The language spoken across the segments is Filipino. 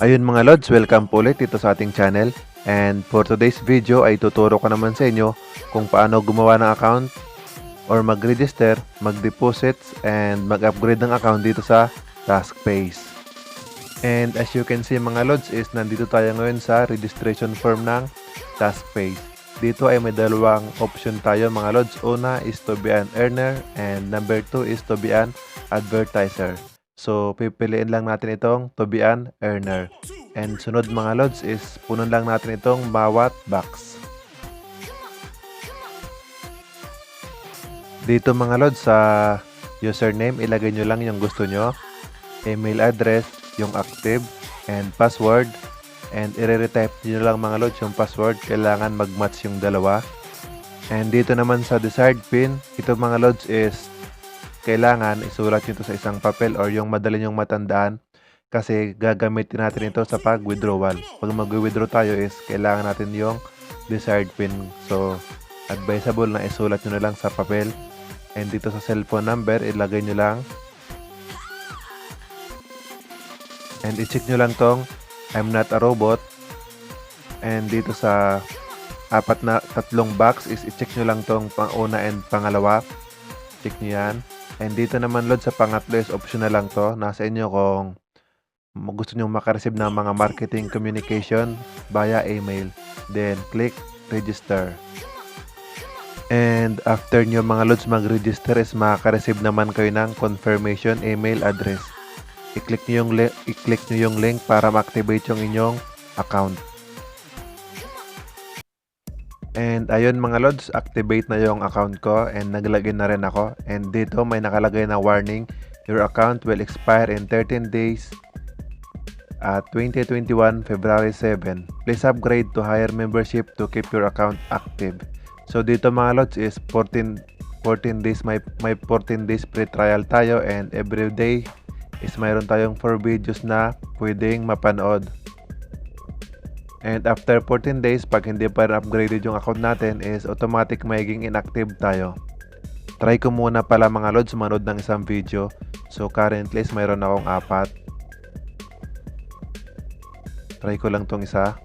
Ayun mga Lods, welcome po ulit dito sa ating channel. And for today's video ay tuturo ko naman sa inyo kung paano gumawa ng account or mag-register, mag-deposits, and mag-upgrade ng account dito sa taskPays. And as you can see mga Lods is nandito tayo ngayon sa registration form ng taskPays. Dito ay may dalawang option tayo mga Lods. Una is to be an earner and number 2 is to be an advertiser. So, pipiliin lang natin itong to be an earner. And sunod mga Lods is punan lang natin itong bawat box. Dito mga Lods sa username, ilagay nyo lang yung gusto nyo. Email address, yung active, and password. And i-retype nyo lang mga Lods yung password. Kailangan mag-match yung dalawa. And dito naman sa desired pin, ito mga Lods is kailangan isulat nyo ito sa isang papel or yung madali nyong matandaan kasi gagamitin natin ito sa pag-withdrawal. Pag mag-withdraw tayo is kailangan natin yung desired pin. So, advisable na isulat nyo na lang sa papel. And dito sa cellphone number, ilagay nyo lang. And i-check nyo lang tong I'm not a robot. And dito sa tatlong box is i-check nyo lang tong pang-una and pangalawa. Check nyo yan. And dito naman Lods sa pangatlo is optional lang to. Nasa inyo kung gusto nyo makareceive ng mga marketing communication via email. Then click register. And after nyo mga Lods mag-register is makareceive naman kayo ng confirmation email address. I-click nyo yung link para ma-activate yung inyong account. And ayun mga Lods, activate na yung account ko and naglagin na rin ako. And dito may nakalagay na warning, your account will expire in 13 days at 2021 February 7. Please upgrade to higher membership to keep your account active. So dito mga Lods is 14 days, may 14 days free trial tayo and every day is mayroon tayong 4 videos na pwedeng mapanood. And after 14 days, pag hindi pa rin upgraded yung account natin is automatic magiging inactive tayo. Try ko muna pala mga Lods manood ng isang video. So currently is mayroon akong 4. Try ko lang tong isa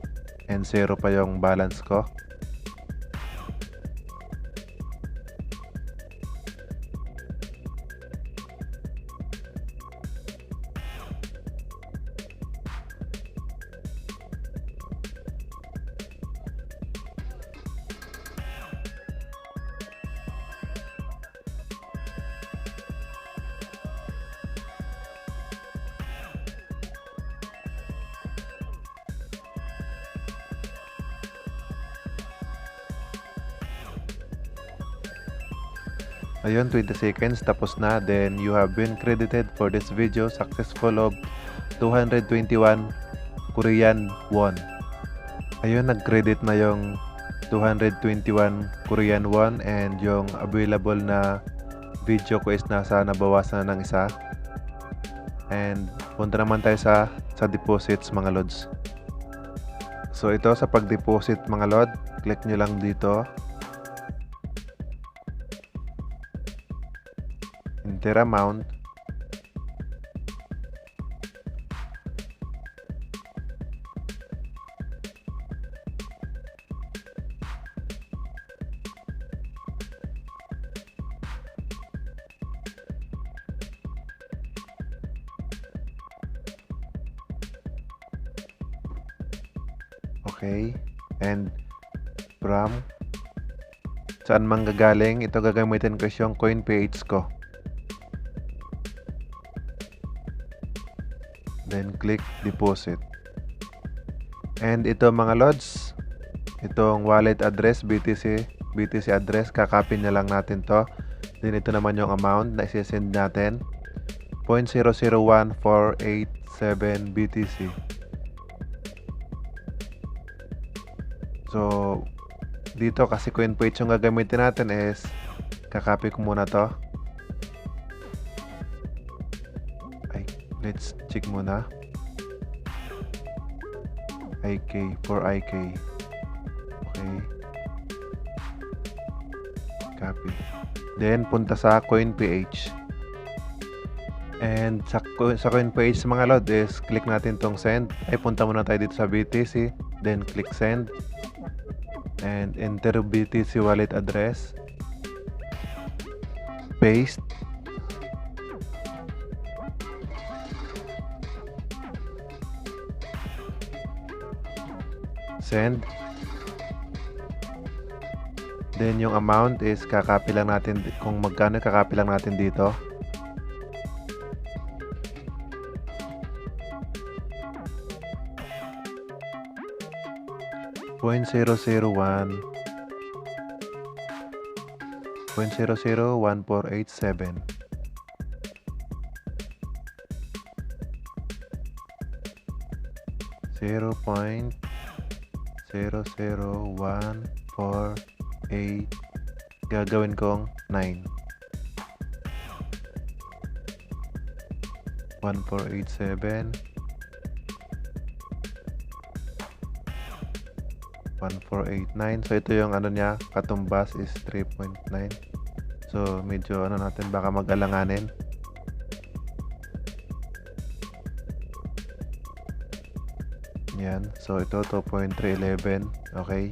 and 0 pa yung balance ko. Ayun, 20 seconds, tapos na. Then, you have been credited for this video successful of 221 Korean won. Ayun, nag-credit na yung 221 Korean won and yung available na video ko is nabawasan na ng isa. And, punta naman tayo sa deposits mga Lods. So, ito sa pag-deposit mga Lod, click nyo lang dito. Enter amount. Okay. And from saan manggagaling? Ito gagamitin ko yung Coins.ph ko. Then click deposit. And ito mga Lods, itong wallet address, BTC address, kakopy na lang natin to. Then ito naman yung amount na isi-send natin, 0.001487 BTC. So dito kasi Coins.ph yung gagamitin natin is kakopy ko muna to. Let's check muna. IK for IK. Okay. Copy. Then punta sa Coins.ph. And sa Coins.ph mga lod is click natin tong send. Ay punta muna tayo dito sa BTC, then click send. And enter BTC wallet address. Paste. Send. Then yung amount is kakopy lang natin kung magkano kakopy lang natin dito. .001 .001487 0.00148 gagawin kong 9 1487 1489. So ito yung ano niya, katumbas is 3.9. So medyo ano natin, baka mag-alanganin. Yan. So ito 2.311. Okay.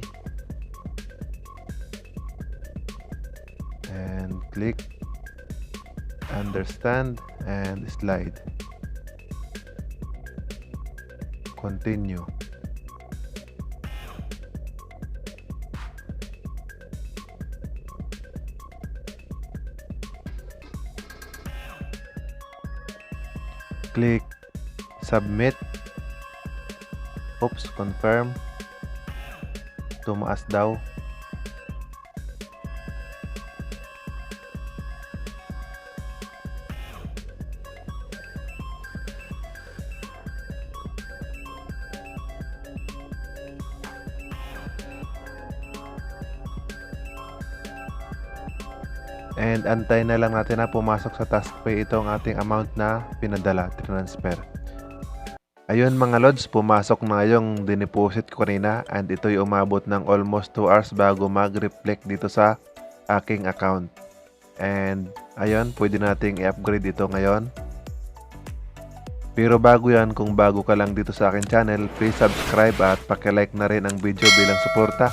And click understand and slide. Continue. Click submit. Oops, confirm. Tumaas daw. And antay na lang natin na pumasok sa taskpay itong ating amount na pinadala, transfer. Ayun mga lods, pumasok na yung dineposit ko kanina and ito'y umabot ng almost 2 hours bago mag-reflect dito sa aking account. And ayun, pwede nating i-upgrade ito ngayon. Pero bago yan, kung bago ka lang dito sa akin channel, please subscribe at paki-like na rin ang video bilang suporta.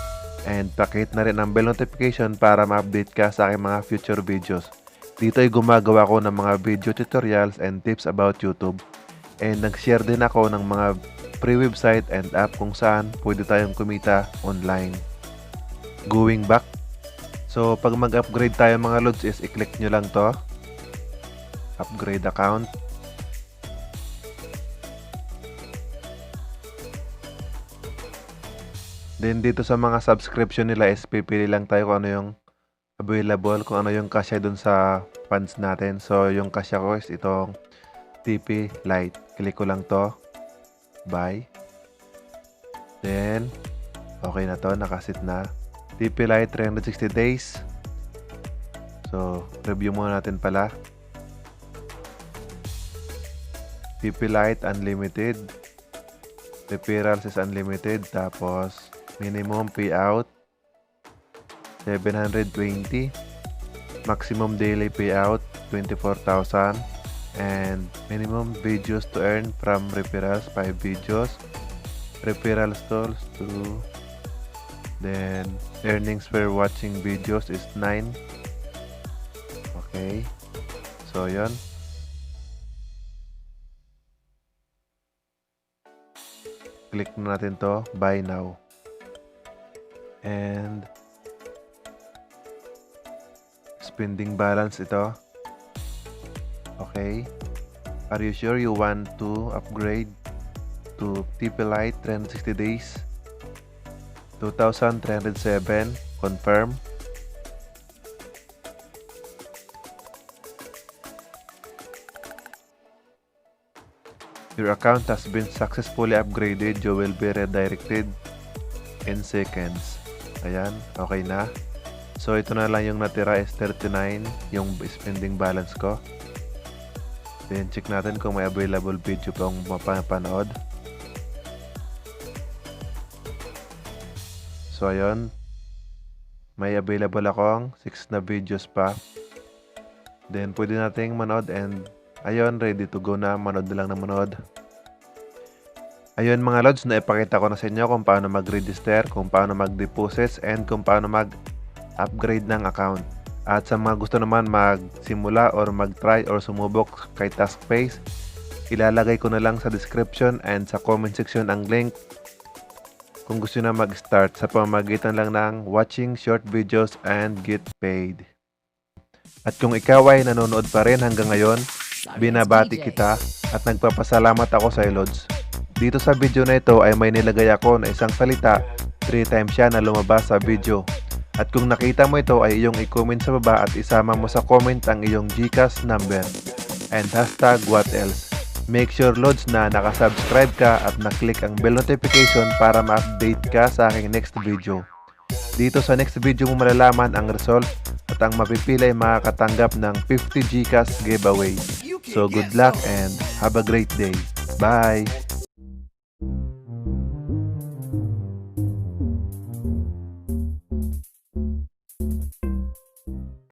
And pakihit na rin ang bell notification para ma-update ka sa aking mga future videos. Dito ay gumagawa ko ng mga video tutorials and tips about YouTube. And nag-share din ako ng mga free website and app kung saan pwede tayong kumita online. Going back. So pag mag-upgrade tayo mga lods is i-click nyo lang to. Upgrade account. Then dito sa mga subscription nila is pipili lang tayo kung ano yung available, kung ano yung kasya dun sa funds natin. So yung kasya ko is itong TP Lite. Click ko lang to. Buy. Then okay na to, nakasit na. TP Lite 360 days. So review muna natin pala. TP Lite unlimited. Referrals is unlimited. Tapos minimum payout 720, maximum daily payout 24,000, and minimum videos to earn from referrals 5 videos, referral tools 2, then earnings per watching videos is 9. Okay, so yon. Click na natin to, buy now. And spending balance ito. Okay. Are you sure you want to upgrade to TP Lite 360 days? 2,307. Confirm. Your account has been successfully upgraded. You will be redirected in seconds. Ayan, okay na. So ito na lang yung natira is 39 yung spending balance ko. Then check natin kung may available video pang mapapanood. So ayun, may available akong 6 na videos pa. Then pwede nating manood and Ayun, ready to go na. Manood na lang na manood. Ayun mga lods, naipakita ko na sa inyo kung paano mag-register, kung paano mag-deposit, and kung paano mag-upgrade ng account. At sa mga gusto naman magsimula or mag-try or sumubok kay taskPays, ilalagay ko na lang sa description and sa comment section ang link kung gusto na mag-start sa pamamagitan lang ng watching short videos and get paid. At kung ikaw ay nanonood pa rin hanggang ngayon, binabati kita at nagpapasalamat ako sa LODZ. Dito sa video na ito ay may nilagay ako na isang salita, 3 times siya na lumabas sa video. At kung nakita mo ito ay iyong i-comment sa baba at isama mo sa comment ang iyong GCash number and hashtag WHATeLSE. Make sure LODZ na nakasubscribe ka at naklik ang bell notification para ma-update ka sa aking next video. Dito sa next video mo malalaman ang result at ang mapipili ay makakatanggap ng 50 GCash giveaway. So good luck and have a great day. Bye!